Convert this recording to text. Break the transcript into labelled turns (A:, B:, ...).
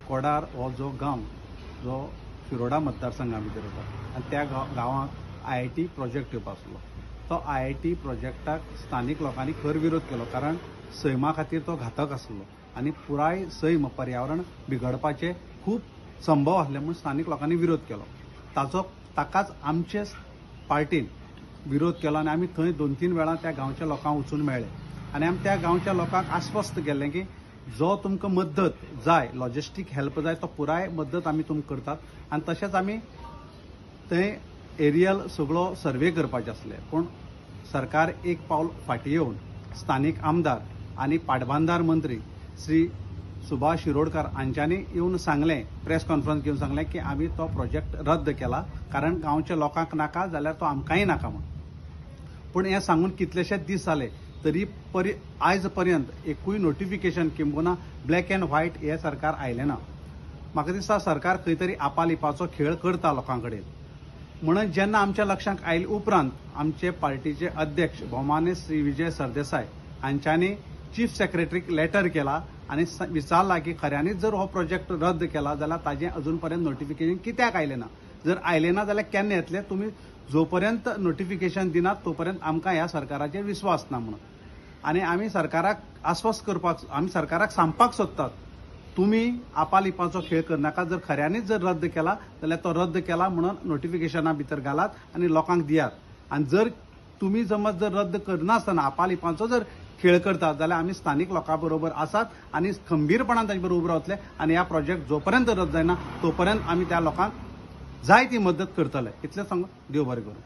A: कोडार हो जो गांव जो शिरोडा मतदारसंघा भितर येता आनी त्या गांवांत IIT प्रोजेक्ट येवपा आसलो. तो IIT प्रोजेक्टाक स्थानीक लोकांनी खर विरोध केलो, कारण सैमा खातीर तो घातक आसलो आनी पुराय सैम पर्यावरण बिगडपाचे खूब संभव आसले म्हूण स्थानीक लोकांनी विरोध केलो. ताकाच आमचे पार्टीन विरोध केलो आनी आमी थंय 2-3 वेळा त्या गांवच्या लोकांक वचून मेळ्ळे आनी आमी त्या गांवच्या लोकांक आश्वस्त केल्लें की जो तुमकां मद्दत जाय, लॉजिस्टीक हेल्प जाय, तो पुराय मद्दत आमी तुमकां करतात. आनी तशेंच आमी थंय एरियल सगळो सर्वे करपाचे आसले, पूण सरकार एक पावल फाटीं येवन स्थानीक आमदार आनी पाटबंधार मंत्री श्री सुभाष शिरोडकार हांच्यांनी येवन सांगलें, प्रेस कॉन्फरन्स घेवन सांगलें की आमी तो प्रोजेक्ट रद्द केला, कारण गांवच्या लोकांक नाका जाल्यार तो आमकांय नाका म्हणून. पूण हें सांगून कितलेशेच दीस जाले तरी आयज पर्यंत एकूय नोटिफिकेशन किंबहुना ब्लॅक अँड व्हायट हे सरकार आयलें ना. म्हाका दिसता सरकार खंय तरी आपालिपाचो खेळ करता लोकां कडेन. म्हणून जेन्ना आमच्या लक्षांत आयले उपरांत आमचे पार्टीचे अध्यक्ष भौमान्य श्री विजय सरदेसाय हांच्यांनी चीफ सेक्रेटरीक लेटर केला आनी विचारला की खऱ्यांनीच जर हो प्रोजेक्ट रद्द केला जाल्यार ताजें अजून पर्यंत नोटिफिकेशन कित्याक आयलें ना. जर आयलें ना जाल्यार केन्ना येतलें. तुमी जो पर्यंत नोटिफिकेशन दिनात तो पर्यंत आमकां ह्या सरकाराचेर विश्वास ना म्हणून. आनी आमी सरकाराक आश्वस्त करपाक, आमी सरकाराक सांगपाक सोदतात, तुमी आपालिपाचो खेळ करनाका. जर खऱ्यांनीच जर रद्द केला जाल्यार तो रद्द केला म्हणून नोटिफिकेशना भितर घालात आनी लोकांक दियात. आनी जर तुमी समज जर रद्द करनासतना आपालिपाचो जर खेळ करतात जाल्यार आमी स्थानीक लोकां बरोबर आसात आनी खंबीरपणान तांचे बरोबर उबे रावतले आनी ह्या प्रोजेक्ट जो पर्यंत रद्द जायना तो पर्यंत आमी त्या लोकांक जाय ती मदत करतले. इतलें सांगून देव बरें करूं.